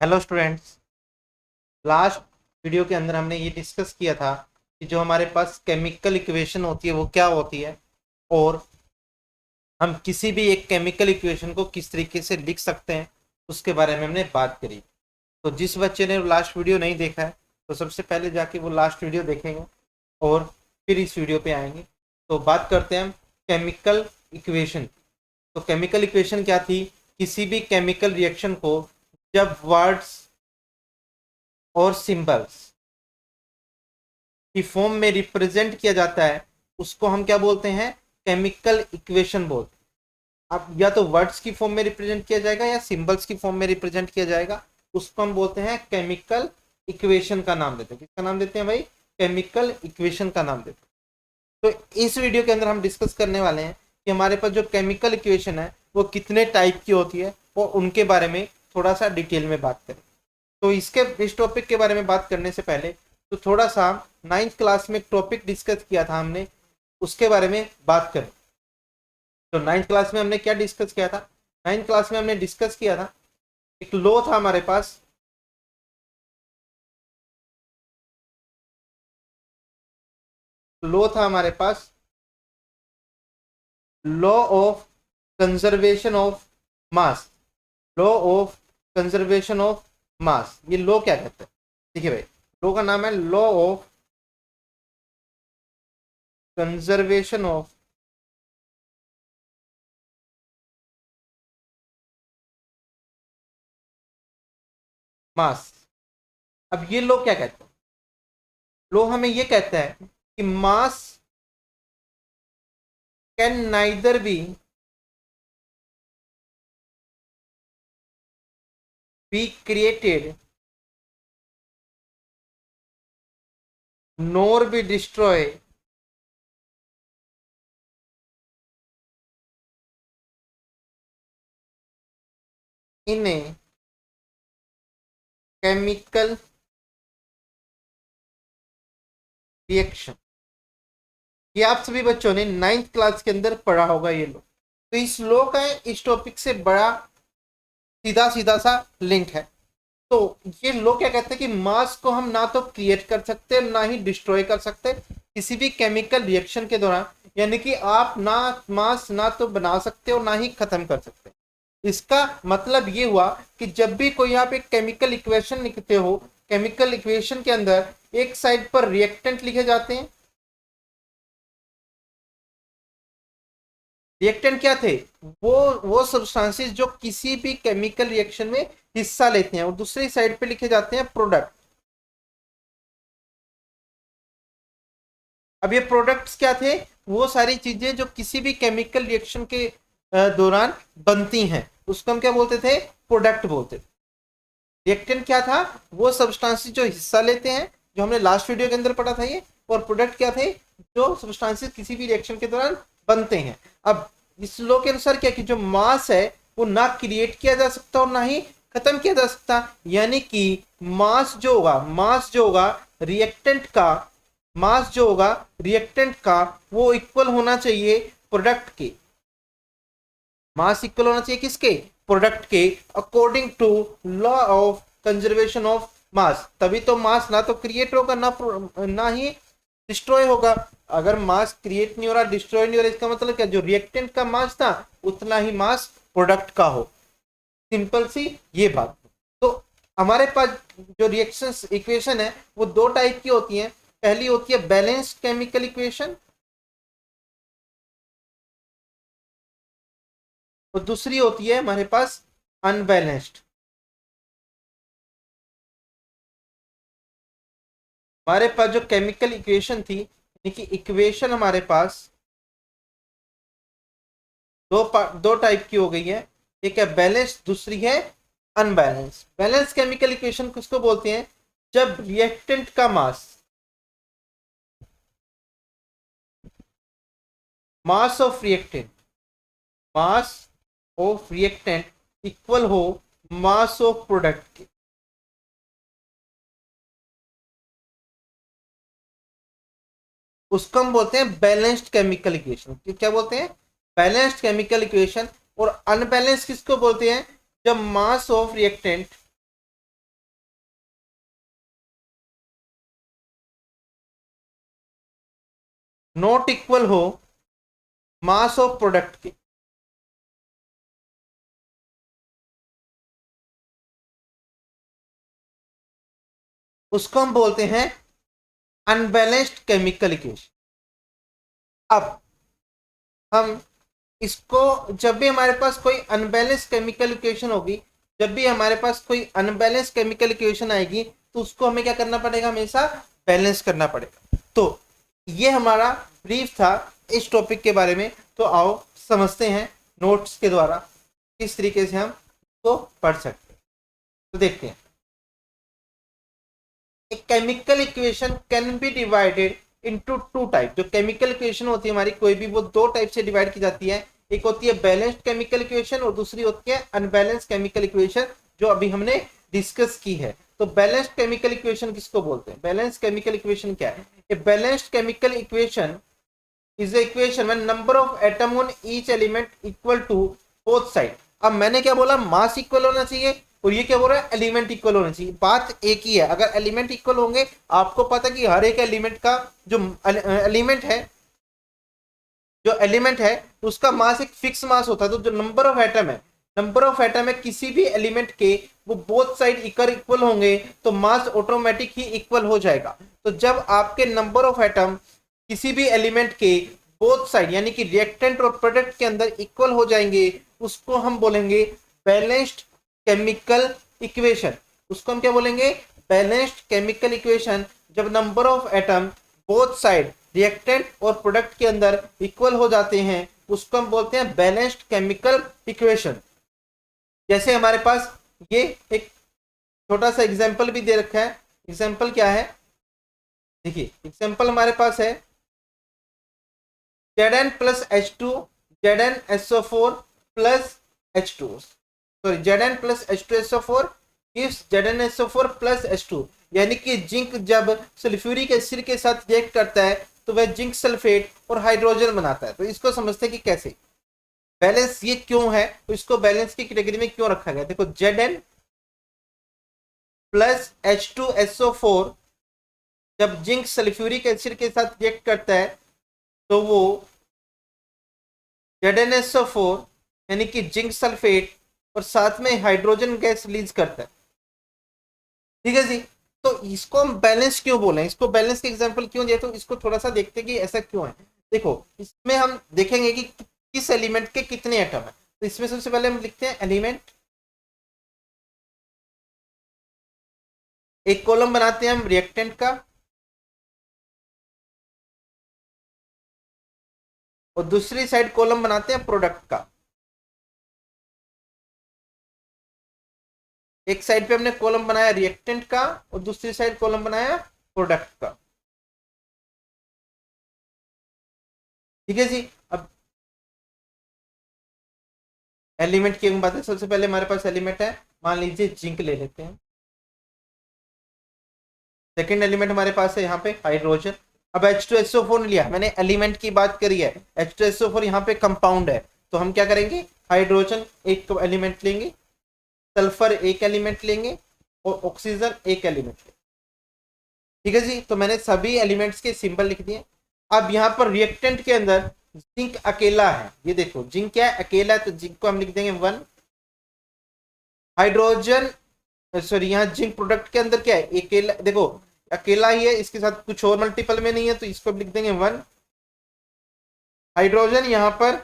Hello students. Last video के अंदर हमने ये डिस्कस किया था कि जो हमारे पास केमिकल इक्वेशन होती है वो क्या होती है और हम किसी भी एक केमिकल इक्वेशन को किस तरीके से लिख सकते हैं उसके बारे में हमने बात करी। तो जिस बच्चे ने लास्ट वीडियो नहीं देखा है तो सबसे पहले जाके वो लास्ट वीडियो देखेंगे और फिर इस वीडियो पे आएंगे। तो बात करते हैं हम केमिकल इक्वेशन। तो केमिकल इक्वेशन क्या थी? किसी भी केमिकल रिएक्शन को जब वर्ड्स और सिंबल्स की फॉर्म में रिप्रेजेंट किया जाता है उसको हम क्या बोलते हैं? केमिकल इक्वेशन बोलते हैं। अब या तो वर्ड्स की फॉर्म में रिप्रेजेंट किया जाएगा या सिंबल्स की फॉर्म में रिप्रेजेंट किया जाएगा, उसको हम बोलते हैं केमिकल इक्वेशन का नाम देते हैं। किसका नाम देते हैं भाई? केमिकल इक्वेशन का नाम देते हैं। तो इस वीडियो के अंदर हम डिस्कस करने वाले हैं कि हमारे पास जो केमिकल इक्वेशन है वो कितने टाइप की होती है और उनके बारे में थोड़ा सा डिटेल में बात करें। तो इस टॉपिक के बारे में बात करने से पहले तो थोड़ा सा नाइन्थ क्लास में एक टॉपिक डिस्कस किया था हमने, उसके बारे में बात करें। तो नाइन्थ क्लास में हमने क्या डिस्कस किया था? नाइन्थ क्लास में हमने डिस्कस किया था एक लॉ था हमारे पास, लॉ था हमारे पास, law of conservation of mass. Law of conservation of mass, ये लॉ क्या कहते हैं? देखिए भाई, लॉ का नाम है लॉ ऑफ कंजर्वेशन ऑफ मास। अब ये लॉ क्या कहते हैं? लॉ हमें ये कहता है कि मास can neither be created nor be destroy in a chemical reaction। ये आप सभी बच्चों ने नाइन्थ क्लास के अंदर पढ़ा होगा ये लॉ। तो इस लॉ का इस टॉपिक से बड़ा सीधा सीधा सा लिंक है। तो ये लॉ क्या कहते हैं कि मास को हम ना तो क्रिएट कर सकते ना ही डिस्ट्रॉय कर सकते किसी भी केमिकल रिएक्शन के दौरान। यानी कि आप ना मास ना तो बना सकते हो ना ही खत्म कर सकते। इसका मतलब ये हुआ कि जब भी कोई आप एक केमिकल इक्वेशन लिखते हो, केमिकल इक्वेशन के अंदर एक साइड पर रिएक्टेंट लिखे जाते हैं। रिएक्टेंट क्या थे? वो सब्सटेंसेस जो किसी भी केमिकल रिएक्शन में हिस्सा लेते हैं, और दूसरी साइड पे लिखे जाते हैं प्रोडक्ट। अब ये प्रोडक्ट्स क्या थे? वो सारी चीजें जो किसी भी केमिकल रिएक्शन के दौरान बनती हैं, उसको हम क्या बोलते थे? प्रोडक्ट बोलते थे। रिएक्टेंट क्या था? वो सब्सटेंसेस जो हिस्सा लेते हैं, जो हमने लास्ट वीडियो के अंदर पढ़ा था ये। और प्रोडक्ट क्या थे? जो सब्सटेंसेस किसी भी रिएक्शन के दौरान बनते हैं। अब इस लॉ के अनुसार क्या कि जो मास है वो ना क्रिएट किया जा सकता और ना ही खत्म किया जा सकता। यानी कि मास जो होगा रिएक्टेंट का, मास जो होगा रिएक्टेंट का वो इक्वल होना चाहिए प्रोडक्ट के। मास इक्वल होना चाहिए किसके? प्रोडक्ट के, according to law of conservation of mass. तभी तो मास ना तो क्रिएट होगा ना ही डिस्ट्रॉय होगा। अगर मास क्रिएट नहीं हो रहा, डिस्ट्रॉय नहीं हो रहा, इसका मतलब क्या? जो रिएक्टेंट का मास था उतना ही मास प्रोडक्ट का हो। सिंपल सी ये बात। तो हमारे पास जो रिएक्शन इक्वेशन है वो दो टाइप की होती है। पहली होती है बैलेंस्ड केमिकल इक्वेशन और दूसरी होती है हमारे पास अनबैलेंस्ड। हमारे पास जो केमिकल इक्वेशन थी, यानी कि इक्वेशन हमारे पास दो टाइप की हो गई है। एक है बैलेंस्ड, दूसरी है अनबैलेंस्ड। बैलेंस केमिकल इक्वेशन किसको बोलते हैं? जब रिएक्टेंट का मास ऑफ रिएक्टेंट इक्वल हो मास ऑफ प्रोडक्ट के। उसको हम बोलते हैं बैलेंस्ड केमिकल इक्वेशन। क्या बोलते हैं? Balanced chemical equation. और अनबैलेंस किसको बोलते हैं? जब mass of reactant not equal हो मास ऑफ प्रोडक्ट के, उसको हम बोलते हैं अनबैलेंस्ड केमिकल इक्वेशन। अब हम इसको, जब भी हमारे पास कोई अनबैलेंस केमिकल इक्वेशन होगी, जब भी हमारे पास कोई अनबैलेंस केमिकल इक्वेशन आएगी, तो उसको हमें क्या करना पड़ेगा, हमेशा बैलेंस करना पड़ेगा। तो ये हमारा ब्रीफ था इस टॉपिक के बारे में। तो आओ समझते हैं नोट्स के द्वारा किस तरीके से हम इसको पढ़ सकते हैं। तो देखते हैं, एक chemical equation can be divided into two type. जो केमिकल इक्वेशन होती है हमारी कोई भी, वो दो टाइप से डिवाइड की जाती है। एक होती है बैलेंस्ड केमिकल इक्वेशन और दूसरी होती है अनबैलेंस्ड केमिकल इक्वेशन, जो अभी हमने डिस्कस की है। तो बैलेंस्ड केमिकल इक्वेशन किसको बोलते हैं? बैलेंस्ड केमिकल इक्वेशन क्या है? A balanced chemical equation is equation when number of atom on each element equal to both side. अब मैंने क्या बोला, मास इक्वल होना चाहिए, और ये क्या बोल रहा है, एलिमेंट इक्वल होना चाहिए। बात एक ही है, अगर एलिमेंट इक्वल होंगे, आपको पता कि हर एक एलिमेंट का जो एलिमेंट है उसका मास एक फिक्स मास होता है। तो जो नंबर ऑफ एटम है, नंबर ऑफ एटम है किसी भी एलिमेंट के, वो बोथ साइड इक्वल होंगे, तो मास ऑटोमेटिक ही इक्वल हो जाएगा। तो जब आपके नंबर ऑफ एटम किसी भी एलिमेंट के बोथ साइड यानी कि रिएक्टेंट और प्रोडक्ट के अंदर इक्वल हो जाएंगे, उसको हम बोलेंगे बैलेंस्ड केमिकल इक्वेशन। उसको हम क्या बोलेंगे? Balanced chemical equation. जब number of atom both side reactant और प्रोडक्ट के अंदर इक्वल हो जाते हैं, उसको हम बोलते हैं बैलेंस्ड केमिकल इक्वेशन। जैसे हमारे पास ये एक छोटा सा एग्जांपल भी दे रखा है। एग्जांपल क्या है, देखिए एग्जांपल हमारे पास है Zn plus H2 ZnSO4 plus H2, sorry Zn plus H2SO4 gives ZnSO4 plus H2। यानी कि जिंक जब सल्फ्यूरिक एसिड के साथ रिएक्ट करता है तो वह जिंक सल्फेट और हाइड्रोजन बनाता है। तो इसको समझते हैं कि कैसे बैलेंस ये क्यों है, तो इसको बैलेंस की कैटेगरी में क्यों रखा गया। देखो Zn प्लस H2SO4 जब जिंक सल्फ्यूरिक एसिड के साथ रिएक्ट करता है तो वो ZnSO4 यानी कि जिंक सल्फेट और साथ में हाइड्रोजन गैस रिलीज करता है। ठीक है जी। तो इसको हम बैलेंस क्यों बोले, इसको बैलेंस के एग्जांपल क्यों दिया, तो इसको थोड़ा सा देखते हैं कि ऐसा क्यों है। देखो इसमें हम देखेंगे कि किस एलिमेंट के कितने एटम है। तो इसमें सबसे पहले हम लिखते हैं एलिमेंट, एक कॉलम बनाते हैं हम रिएक्टेंट का, और दूसरी साइड कॉलम बनाते हैं प्रोडक्ट का। एक साइड पे हमने कॉलम बनाया रिएक्टेंट का और दूसरी साइड कॉलम बनाया प्रोडक्ट का। ठीक है जी। अब एलिमेंट की बात है, सबसे पहले हमारे पास एलिमेंट है, मान लीजिए जिंक ले लेते हैं। सेकेंड एलिमेंट हमारे पास है यहाँ पे हाइड्रोजन। अब H2SO4 लिया, मैंने एलिमेंट की बात करी है, H2SO4 यहाँ पे कंपाउंड है, तो हम क्या करेंगे, हाइड्रोजन एक एलिमेंट लेंगे, सल्फर एक एलिमेंट लेंगे और ऑक्सीजन एक एलिमेंट लेंगे। ठीक है जी। तो मैंने सभी एलिमेंट्स के सिंबल लिख दिए। अब यहाँ पर रिएक्टेंट के अंदर जिंक अकेला है, ये देखो जिंक क्या है, अकेला है, तो जिंक को हम लिख देंगे 1। हाइड्रोजन सॉरी यहाँ जिंक प्रोडक्ट के अंदर क्या है, अकेला, देखो अकेला ही है, इसके साथ कुछ और मल्टीपल में नहीं है, तो इसको लिख देंगे 1। हाइड्रोजन यहाँ पर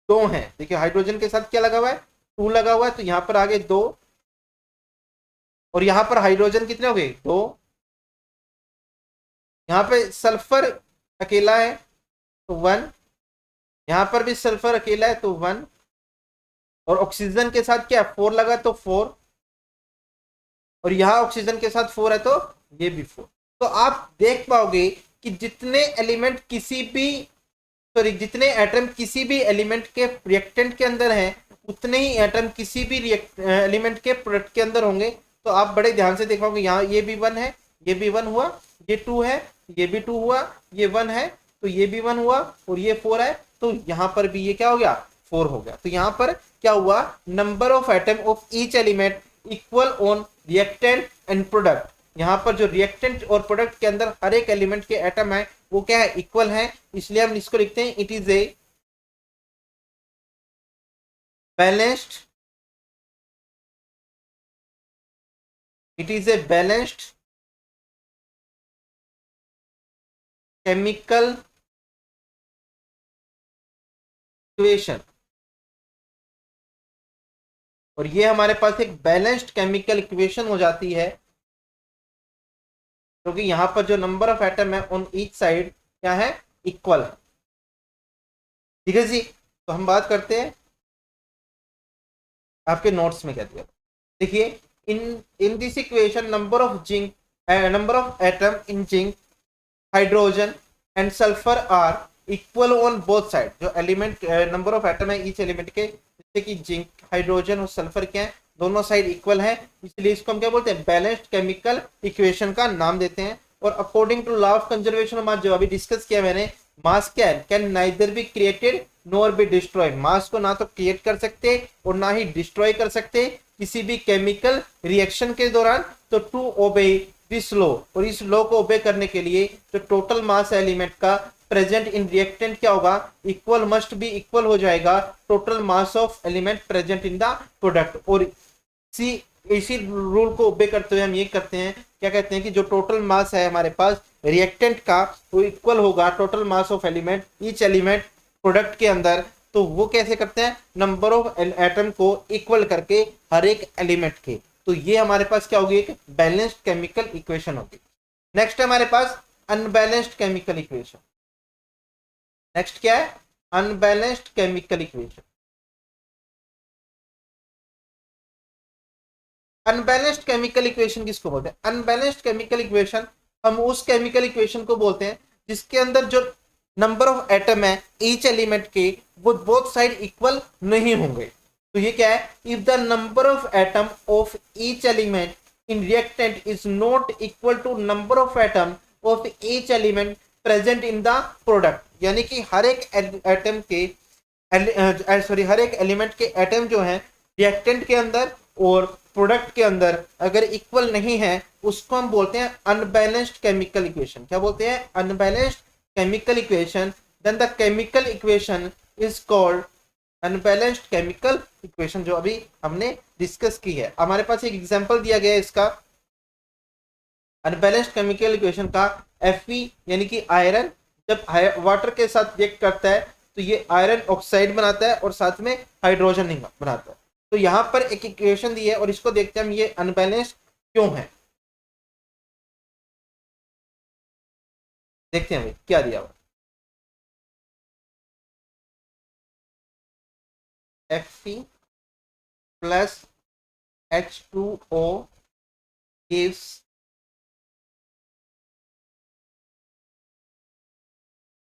2 है, देखिए हाइड्रोजन के साथ क्या लगा हुआ है, 2 लगा हुआ है, तो यहाँ पर आ गए 2, और यहाँ पर हाइड्रोजन कितने हो गए, 2। यहाँ पे सल्फर अकेला है तो 1, यहाँ पर भी सल्फर अकेला है तो 1, और ऑक्सीजन के साथ क्या 4 लगा तो 4, और यहाँ ऑक्सीजन के साथ 4 है तो ये भी 4। तो आप देख पाओगे कि जितने एलिमेंट किसी भी जितने एटम किसी भी एलिमेंट के रिएक्टेंट के अंदर हैं, उतने ही एटम किसी भी एलिमेंट के प्रोडक्ट के अंदर होंगे। तो आप बड़े ध्यान से देख पाओगे, यहाँ ये भी 1 है, ये भी 1 हुआ, ये 2 है, ये भी 2 हुआ, ये 1 है तो ये भी 1 हुआ, और ये 4 है तो यहाँ पर भी ये क्या हो गया, 4 हो गया। तो यहाँ पर क्या हुआ, number of atom of each element equal on reactant and product. यहाँ पर जो रिएक्टेंट और प्रोडक्ट के अंदर हर एक एलिमेंट के एटम है वो क्या है, इक्वल है, इसलिए हम इसको लिखते हैं it is a balanced, it is a balanced chemical equation. और ये हमारे पास एक बैलेंस्ड केमिकल इक्वेशन हो जाती है क्योंकि यहां पर जो नंबर ऑफ एटम है ऑन ईच साइड क्या है, इक्वल है। ठीक है जी, तो हम बात करते हैं आपके नोट्स में क्या दिया। देखिए, in this equation number of zinc, number of atom in zinc, hydrogen and sulphur are equal on both side. जो एलिमेंट नंबर ऑफ एटम है ईच एलिमेंट के, जैसे कि जिंक, हाइड्रोजन और सल्फर क्या है, दोनों साइड इक्वल है, इसलिए इसको हम क्या बोलते हैं, बैलेंस्ड केमिकल इक्वेशन का नाम देते हैं। और according to law of conservation of mass, जो अभी डिस्कस किया मैंने, मास क्या है, can neither be created nor be destroy. Mass को ना तो क्रिएट कर सकते और ना ही डिस्ट्रॉय कर सकते किसी भी केमिकल रिएक्शन के दौरान। तो टू ओबे दिस लॉ, और इस लॉ को ओबे करने के लिए जो टोटल मास एलिमेंट का प्रेजेंट इन रिएक्टेंट क्या होगा, इक्वल मस्ट बी इक्वल हो जाएगा total mass of element present in the product. और इसी रूल को ओबे करते हुए हम ये करते हैं, क्या कहते हैं कि जो टोटल मास है हमारे पास रिएक्टेंट का, वो इक्वल होगा total mass of element each element product के अंदर। तो वो कैसे करते हैं, नंबर ऑफ एटम को इक्वल करके हर एक एलिमेंट के। तो ये हमारे पास क्या होगी, एक बैलेंस्ड केमिकल इक्वेशन होगी। नेक्स्ट है हमारे पास अनबैलेंस्ड केमिकल इक्वेशन। नेक्स्ट क्या है, unbalanced chemical equation. Unbalanced chemical equation किसको बोलते हैं, अनबैलेंस्ड केमिकल इक्वेशन हम उस केमिकल इक्वेशन को बोलते हैं जिसके अंदर जो नंबर ऑफ एटम है ईच एलिमेंट के, वो बोथ साइड इक्वल नहीं होंगे। तो ये क्या है, if the number of atom of each element in reactant is not equal to number of atom of each element present in the product. यानी कि हर एक एटम के हर एक एलिमेंट के एटम जो हैं रिएक्टेंट के अंदर और प्रोडक्ट के अंदर अगर इक्वल नहीं है, उसको हम बोलते हैं अनबैलेंस्ड केमिकल इक्वेशन। क्या बोलते हैं, unbalanced chemical equation. Then the chemical equation is called unbalanced chemical equation, जो अभी हमने डिस्कस की है। हमारे पास एक एग्जांपल दिया गया है इसका अनबैलेंस्ड केमिकल इक्वेशन का। Fe यानी कि आयरन जब वाटर के साथ रिएक्ट करता है तो ये आयरन ऑक्साइड बनाता है और साथ में हाइड्रोजन नहीं बनाता है। तो यहाँ पर एक इक्वेशन दी है और इसको देखते हैं हम, ये अनबैलेंस्ड क्यों है, देखते हैं भाई क्या दिया हुआ। Fe plus H2O gives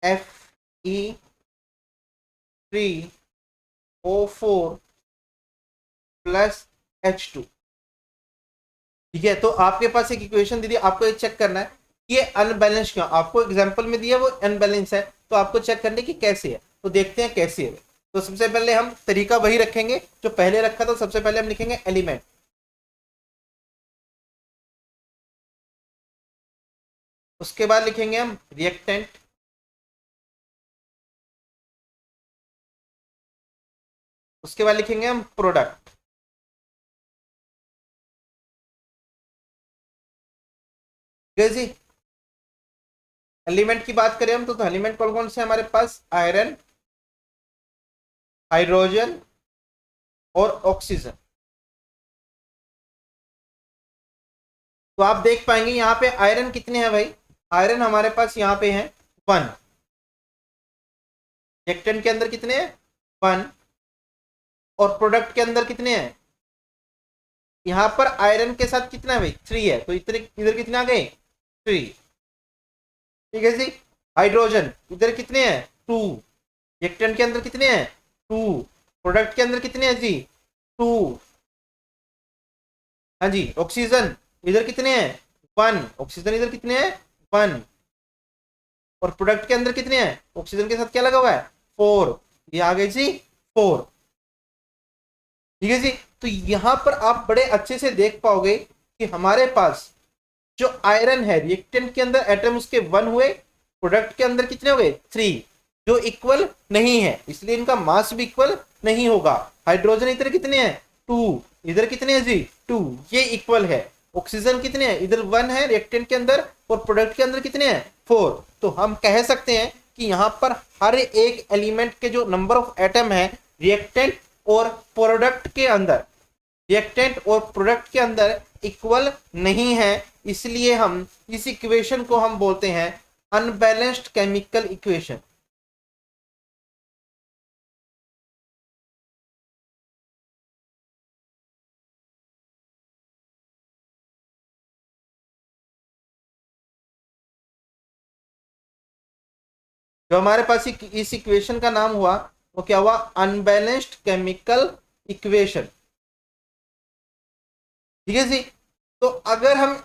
Fe3O4 plus H2। ठीक है, तो आपके पास एक इक्वेशन दी थी, आपको ये चेक करना है ये अनबैलेंस क्यों। आपको एग्जांपल में दिया वो अनबैलेंस है, तो आपको चेक करने की कैसे है। तो देखते हैं कैसे है। तो सबसे पहले हम तरीका वही रखेंगे जो पहले रखा था। सबसे पहले हम लिखेंगे एलिमेंट, उसके बाद लिखेंगे हम रिएक्टेंट, उसके बाद लिखेंगे हम प्रोडक्ट। जी, एलिमेंट की बात करें हम तो एलिमेंट कौन कौन से हमारे पास, आयरन, हाइड्रोजन और ऑक्सीजन। तो आप देख पाएंगे यहाँ पे आयरन कितने हैं भाई, आयरन हमारे पास यहाँ पे हैं 1, रिएक्टेंट के अंदर कितने हैं 1, और प्रोडक्ट के अंदर कितने हैं, यहाँ पर आयरन के साथ कितना है भाई 3 है, तो इधर कितने आ गए 3। ठीक है जी, हाइड्रोजन इधर कितने हैं 2, रिएक्टेंट के अंदर कितने हैं 2, प्रोडक्ट के अंदर कितने हैं जी 2। हाँ जी, ऑक्सीजन इधर कितने हैं 1, ऑक्सीजन इधर कितने हैं 1, और प्रोडक्ट के अंदर कितने हैं, ऑक्सीजन के साथ क्या लगा हुआ है 4, ये आ गए जी 4। ठीक है जी, तो यहां पर आप बड़े अच्छे से देख पाओगे कि हमारे पास जो आयरन है रिएक्टेंट के अंदर एटम उसके 1 हुए, प्रोडक्ट के अंदर कितने हो गए 3, जो इक्वल नहीं है, इसलिए इनका मास भी इक्वल नहीं होगा। हाइड्रोजन इधर कितने हैं 2, इधर कितने हैं जी 2, ये इक्वल है। ऑक्सीजन कितने हैं, इधर 1 है रिएक्टेंट के अंदर और प्रोडक्ट के अंदर कितने हैं 4। तो हम कह सकते हैं कि यहाँ पर हर एक एलिमेंट के जो नंबर ऑफ एटम है रिएक्टेंट और प्रोडक्ट के अंदर, रिएक्टेंट और प्रोडक्ट के अंदर इक्वल नहीं है, इसलिए हम इस इक्वेशन को हम बोलते हैं अनबैलेंस्ड केमिकल इक्वेशन। जो हमारे पास इस इक्वेशन का नाम हुआ वो क्या हुआ, अनबैलेंस्ड केमिकल इक्वेशन। ठीक है जी। तो अगर हम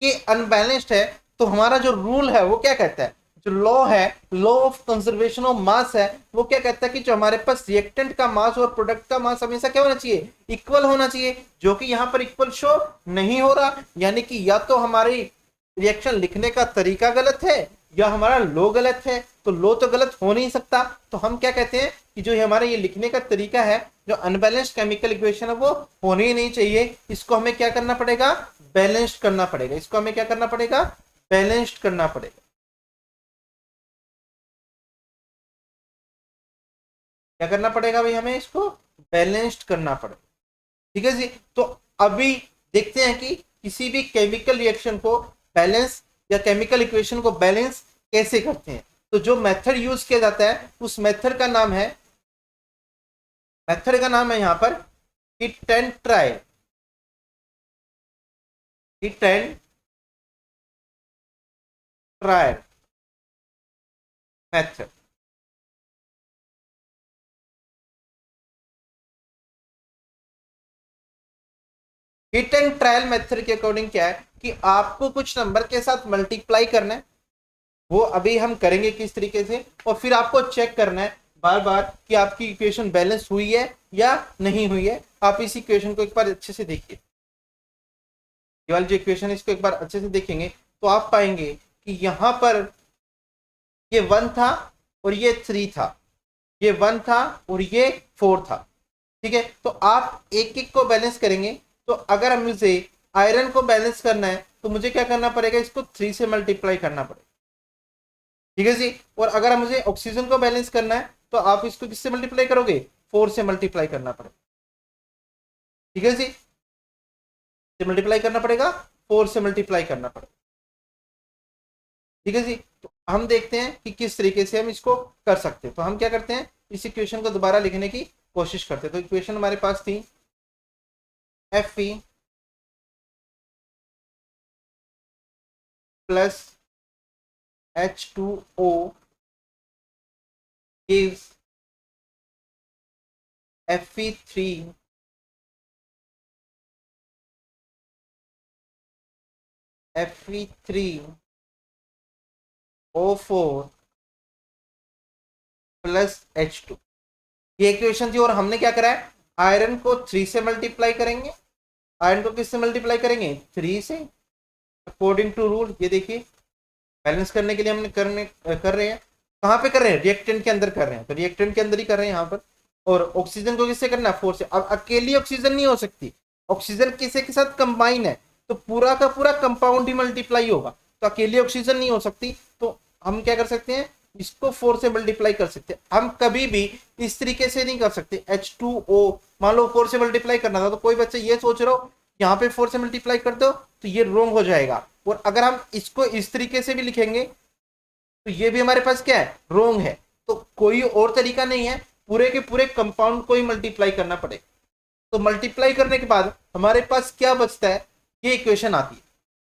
ये अनबैलेंस्ड है तो हमारा जो रूल है वो क्या कहता है, जो लॉ है, लॉ ऑफ कंजर्वेशन ऑफ मास है, वो क्या कहता है कि जो हमारे पास रिएक्टेंट का मास और प्रोडक्ट का मास हमेशा क्या होना चाहिए, इक्वल होना चाहिए, जो कि यहाँ पर इक्वल शो नहीं हो रहा। यानी कि या तो हमारी रिएक्शन लिखने का तरीका गलत है या हमारा लो गलत है। तो लो तो गलत हो नहीं सकता, तो हम क्या कहते हैं कि जो हमारा ये लिखने का तरीका है, जो अनबैलेंस्ड केमिकल इक्वेशन है, वो होनी ही नहीं चाहिए। इसको हमें क्या करना पड़ेगा, बैलेंस्ड करना पड़ेगा। इसको हमें क्या करना पड़ेगा, बैलेंस्ड करना पड़ेगा। क्या करना पड़ेगा भाई, हमें इसको बैलेंस्ड करना पड़ेगा। ठीक है जी। तो अभी देखते हैं कि किसी भी केमिकल रिएक्शन को बैलेंस या केमिकल इक्वेशन को बैलेंस कैसे करते हैं। तो जो मेथड यूज किया जाता है उस मेथड का नाम है, मेथड का नाम है यहां पर hit and trial, hit and trial method. Hit and trial method के अकॉर्डिंग क्या है कि आपको कुछ नंबर के साथ मल्टीप्लाई करना है, वो अभी हम करेंगे किस तरीके से, और फिर आपको चेक करना है बार बार कि आपकी इक्वेशन बैलेंस हुई है या नहीं हुई है। आप इस इक्वेशन को एक बार अच्छे से देखिए, ये वाली जो इक्वेशन है इसको एक बार अच्छे से देखेंगे तो आप पाएंगे कि यहां पर ये 1 था और ये 3 था, ये 1 था और ये 4 था। ठीक है, तो आप एक एक को बैलेंस करेंगे। तो अगर मुझे आयरन को बैलेंस करना है तो मुझे क्या करना पड़ेगा, इसको 3 से मल्टीप्लाई करना पड़ेगा। ठीक है जी। और अगर मुझे ऑक्सीजन को बैलेंस करना है तो आप इसको किससे मल्टीप्लाई करोगे, 4 से मल्टीप्लाई करना पड़ेगा। ठीक है जी, से मल्टीप्लाई करना पड़ेगा, 4 से मल्टीप्लाई करना पड़ेगा। ठीक है जी। तो हम देखते हैं कि किस तरीके से हम इसको कर सकते हैं। तो हम क्या करते हैं, इस इक्वेशन को दोबारा लिखने की कोशिश करते हैं। तो इक्वेशन हमारे पास थी Fe plus H2O gives Fe3 Fe3O4 plus H2। ये इक्वेशन थी और हमने क्या करा है, आयरन को 3 से मल्टीप्लाई करेंगे, आयरन को किससे मल्टीप्लाई करेंगे 3 से, अकॉर्डिंग टू रूल। ये देखिए बैलेंस करने के लिए हमने कर रहे हैं, कहाँ पे कर रहे हैं, रिएक्टेंट के अंदर कर रहे हैं, तो रिएक्टेंट के अंदर ही कर रहे हैं यहाँ पर। और ऑक्सीजन को किससे करना है 4 से। अब अकेली ऑक्सीजन नहीं हो सकती, ऑक्सीजन किसी के साथ कंबाइन है तो पूरा का पूरा कंपाउंड ही मल्टीप्लाई होगा, तो अकेली ऑक्सीजन नहीं हो सकती। तो हम क्या कर सकते हैं, इसको 4 से मल्टीप्लाई कर सकते हैं। हम कभी भी इस तरीके से नहीं कर सकते, H2O मान लो 4 से मल्टीप्लाई करना था तो कोई बच्चा ये सोच रहा हो यहाँ पे 4 से मल्टीप्लाई कर दो तो ये रोंग हो जाएगा। और अगर हम इसको इस तरीके से भी लिखेंगे तो ये भी हमारे पास क्या है, रोंग है। तो कोई और तरीका नहीं है, पूरे के पूरे कंपाउंड को ही मल्टीप्लाई करना पड़ेगा। तो मल्टीप्लाई करने के बाद हमारे पास क्या बचता है, ये इक्वेशन आती है।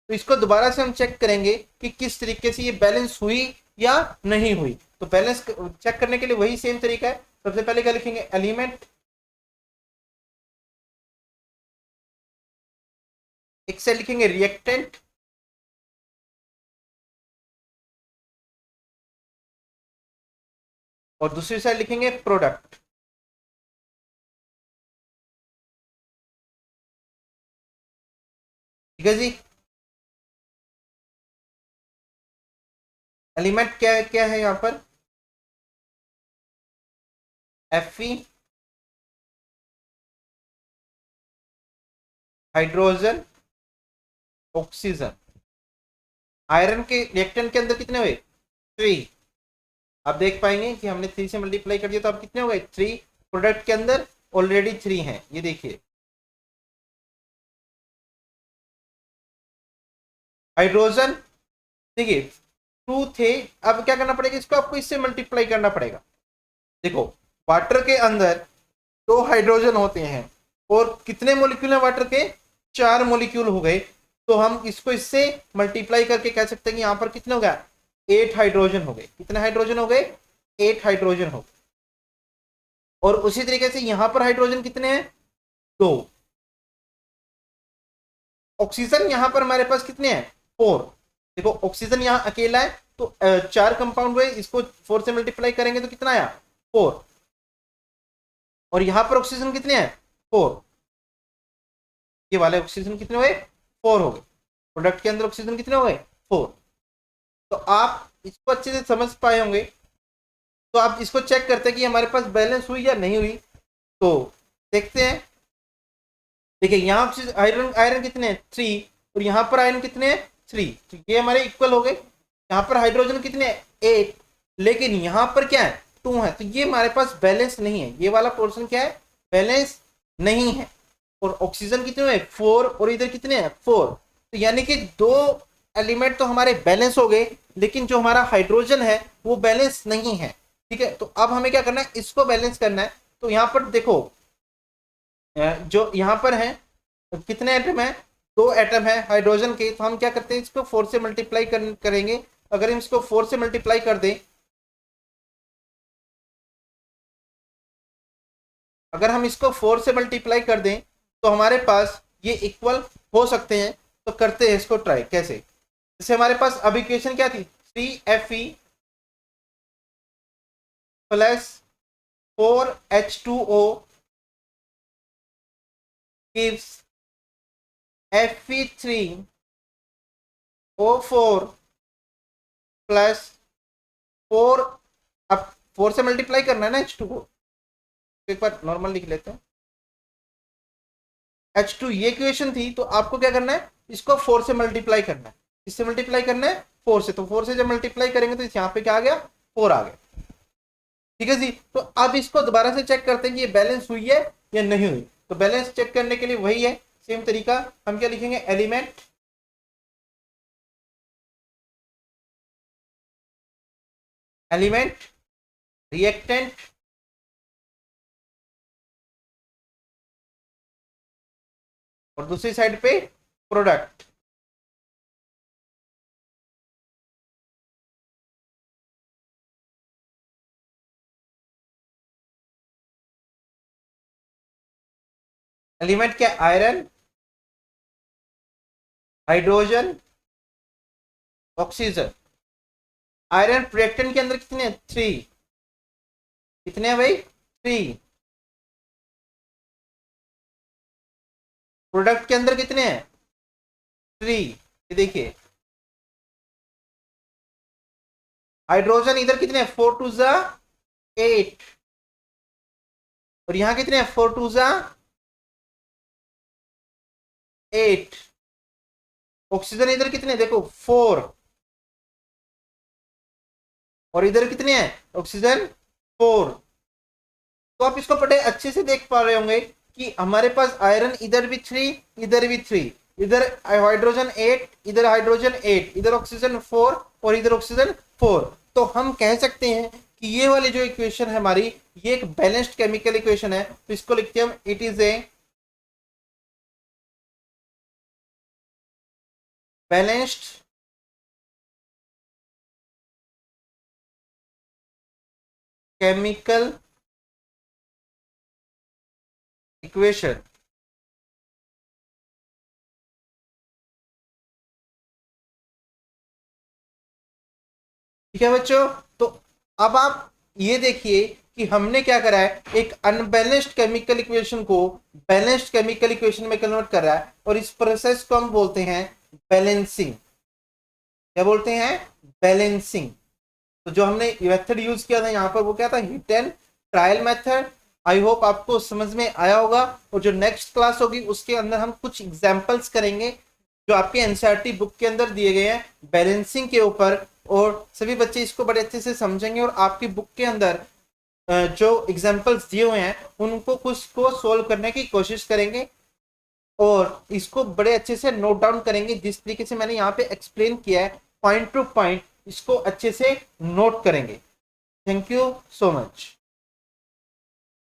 तो इसको दोबारा से हम चेक करेंगे कि किस तरीके से ये बैलेंस हुई या नहीं हुई। तो बैलेंस चेक करने के लिए वही सेम तरीका है। सबसे पहले क्या लिखेंगे, एलिमेंट, एक से लिखेंगे रिएक्टेंट, और दूसरी साइड लिखेंगे प्रोडक्ट। ठीक है जी। एलिमेंट क्या क्या है यहाँ पर, Fe, हाइड्रोजन, ऑक्सीजन। आयरन के रिएक्टेंट के अंदर कितने हुए, 3। आप देख पाएंगे कि हमने 3 से मल्टीप्लाई कर दिया तो अब कितने हो गए, 3। प्रोडक्ट के अंदर ऑलरेडी 3 हैं, ये देखिए। हाइड्रोजन देखिए 2 थे, अब क्या करना पड़ेगा, इसको आपको इससे मल्टीप्लाई करना पड़ेगा। देखो वाटर के अंदर 2 हाइड्रोजन होते हैं और कितने मोलिक्यूल हैं वाटर के, 4 मोलिक्यूल हो गए। तो हम इसको इससे मल्टीप्लाई करके कह सकते हैं कि यहाँ पर कितने हो गया, 8 हाइड्रोजन हो गए। कितने हाइड्रोजन हो गए, 8 हाइड्रोजन हो गए। और उसी तरीके से यहां पर हाइड्रोजन कितने हैं, 2। ऑक्सीजन यहां पर हमारे पास कितने हैं, 4। देखो ऑक्सीजन यहां अकेला है तो 4 कंपाउंड हुए, इसको 4 से मल्टीप्लाई करेंगे तो कितना आया, 4। और यहां पर ऑक्सीजन कितने हैं, 4। ये वाले ऑक्सीजन कितने हुए, 4 हो गए। प्रोडक्ट के अंदर ऑक्सीजन कितने हो गए, 4। तो आप इसको अच्छे से समझ पाए होंगे। तो आप इसको चेक करते हैं कि हमारे पास बैलेंस हुई या नहीं हुई। तो देखते हैं, देखिए यहाँ आयरन आयरन कितने हैं, 3। और यहाँ पर आयरन कितने हैं, 3। तो ये हमारे इक्वल हो गए। यहाँ पर हाइड्रोजन कितने हैं, 8। लेकिन यहाँ पर क्या है, 2 है। तो ये हमारे पास बैलेंस नहीं है, ये वाला पोर्शन क्या है, बैलेंस नहीं है। और ऑक्सीजन कितने हैं, 4। और इधर कितने हैं, 4। तो यानी कि 2 एलिमेंट तो हमारे बैलेंस हो गए, लेकिन जो हमारा हाइड्रोजन है वो बैलेंस नहीं है। ठीक है, तो अब हमें क्या करना है, इसको बैलेंस करना है। तो यहाँ पर देखो जो यहाँ पर है कितने एटम है, 2 एटम है हाइड्रोजन के। तो हम क्या करते हैं, इसको 4 से मल्टीप्लाई करेंगे। अगर हम इसको 4 से मल्टीप्लाई कर दें, अगर हम इसको 4 से मल्टीप्लाई कर दें तो हमारे पास ये इक्वल हो सकते हैं। तो करते हैं इसको ट्राई, कैसे, जैसे हमारे पास अब इक्वेशन क्या थी, 3Fe plus 4H2O gives Fe3O4 plus 4। अब 4 से मल्टीप्लाई करना है ना H2 को, एक बार नॉर्मल लिख लेते हैं। H2 ये इक्वेशन थी, तो आपको क्या करना है, इसको 4 से मल्टीप्लाई करना है। इससे मल्टीप्लाई करना है 4 से, तो 4 से जब मल्टीप्लाई करेंगे तो यहाँ पे क्या आ गया, 4 आ गया। ठीक है जी। तो अब इसको दोबारा से चेक करते हैं कि ये बैलेंस हुई है या नहीं हुई। तो बैलेंस चेक करने के लिए वही है, सेम तरीका। हम क्या लिखेंगे, एलिमेंट रिएक्टेंट और दूसरी साइड पे प्रोडक्ट। एलिमेंट क्या, iron, hydrogen, oxygen. Iron reactant के अंदर कितने हैं, 3। कितने हैं भाई, 3। प्रोडक्ट के अंदर कितने हैं, 3। ये देखिए हाइड्रोजन इधर कितने हैं, 4 2 जा 8। और यहां कितने हैं, 4 2 जा 8। ऑक्सीजन इधर कितने, देखो 4। और इधर कितने हैं, ऑक्सीजन 4। तो आप इसको बड़े अच्छे से देख पा रहे होंगे कि हमारे पास आयरन इधर भी 3, इधर भी 3, इधर हाइड्रोजन 8, इधर हाइड्रोजन 8, इधर ऑक्सीजन 4 और इधर ऑक्सीजन 4। तो हम कह सकते हैं कि ये वाली जो इक्वेशन है हमारी, ये एक बैलेंस्ड केमिकल इक्वेशन है। तो इसको लिखते हैं हम, it is a balanced chemical equation. ठीक है बच्चों। तो अब आप ये देखिए कि हमने क्या करा है, एक अनबैलेंस्ड केमिकल इक्वेशन को बैलेंस्ड केमिकल इक्वेशन में कन्वर्ट कर रहा है। और इस प्रोसेस को हम बोलते हैं बैलेंसिंग। क्या बोलते हैं, बैलेंसिंग। तो जो हमने मेथड यूज किया था यहाँ पर वो क्या था, hit and trial method. I hope आपको समझ में आया होगा। और जो नेक्स्ट क्लास होगी उसके अंदर हम कुछ एग्जाम्पल्स करेंगे जो आपके एनसीईआरटी बुक के अंदर दिए गए हैं बैलेंसिंग के ऊपर, और सभी बच्चे इसको बड़े अच्छे से समझेंगे और आपकी बुक के अंदर जो एग्जाम्पल्स दिए हुए हैं उनको कुछ को सोल्व करने की कोशिश करेंगे और इसको बड़े अच्छे से नोट डाउन करेंगे। जिस तरीके से मैंने यहाँ पे एक्सप्लेन किया है पॉइंट टू पॉइंट, इसको अच्छे से नोट करेंगे। Thank you so much.